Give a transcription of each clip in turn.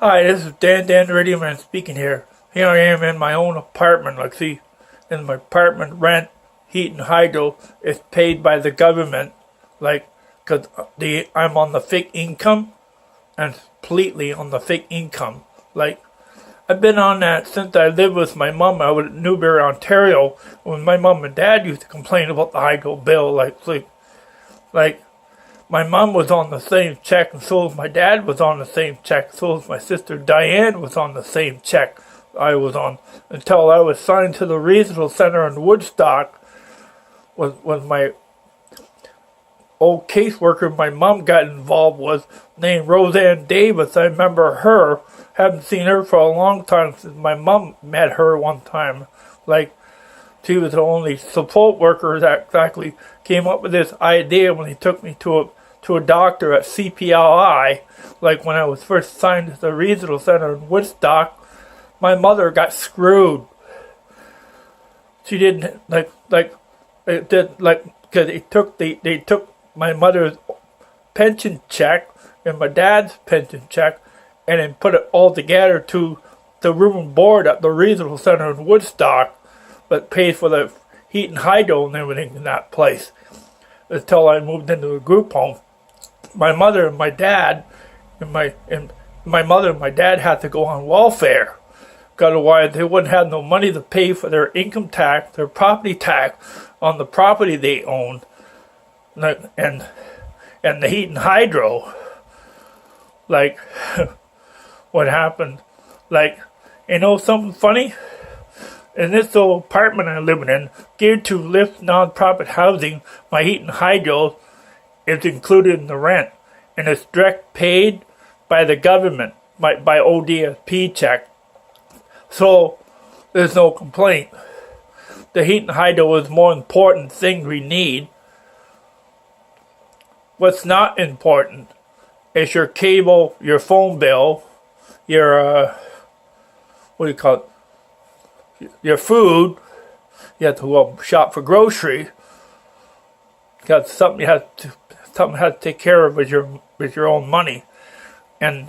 Hi, this is Dan the Radio Man speaking here. Here I am in my own apartment. Like, see, in my apartment, rent, heat, and hydro is paid by the government. Like, because I'm on the fake income, and completely on the fake income. Like, I've been on that since I lived with my mom. I was in Newbury, Ontario, when my mom and dad used to complain about the hydro bill. Like, my mom was on the same check, and so was my dad was on the same check. So was my sister Diane was on the same check I was on, until I was signed to the regional center in Woodstock. Was my old caseworker my mom got involved with, named Roseanne Davis. I remember her. Haven't seen her for a long time since my mom met her one time. Like, she was the only support worker that exactly came up with this idea when he took me to a doctor at CPLI. Like, when I was first signed to the regional center in Woodstock, my mother got screwed. She didn't because they took my mother's pension check and my dad's pension check and then put it all together to the room and board at the regional center in Woodstock, but paid for the heat and hydro and everything in that place until I moved into a group home. My mother and my dad had to go on welfare. Otherwise, they wouldn't have no money to pay for their income tax, their property tax on the property they owned, and the heat and hydro. Like, what happened? Like, you know something funny? In this old apartment I'm living in, geared to lift non-profit housing, my heat and hydro is included in the rent, and it's direct paid by the government, by ODSP check. So, there's no complaint. The heat and hydro is the more important thing we need. What's not important is your cable, your phone bill, your, your food. You have to go shop for groceries. Because something you have to take care of with your own money. And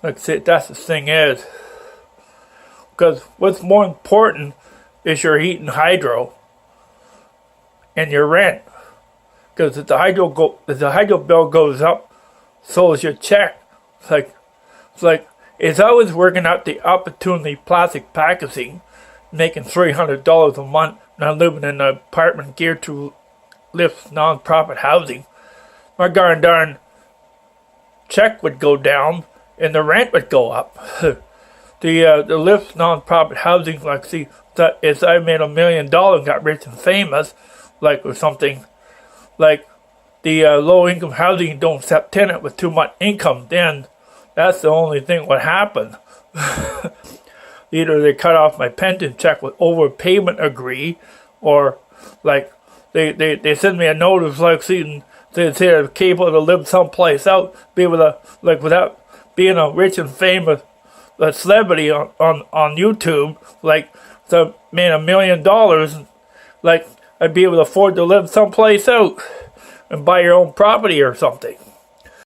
that's the thing is. Because what's more important is your heat and hydro and your rent. Because if the hydro bill goes up, so is your check. It's always working out the opportunity plastic packaging, making $300 a month, and I'm living in an apartment geared to lift non-profit housing. My darn check would go down, and the rent would go up. The lift non-profit housing, like, see, that if I made $1 million and got rich and famous, like, or something, like, the low-income housing don't accept tenant with too much income, then that's the only thing what happen. Either they cut off my pension check with overpayment agree, or, like, they send me a notice, like, see, they say I'm capable to live someplace out, be able to, like, without being a rich and famous celebrity on YouTube, like, so made $1 million, like, I'd be able to afford to live someplace out and buy your own property or something.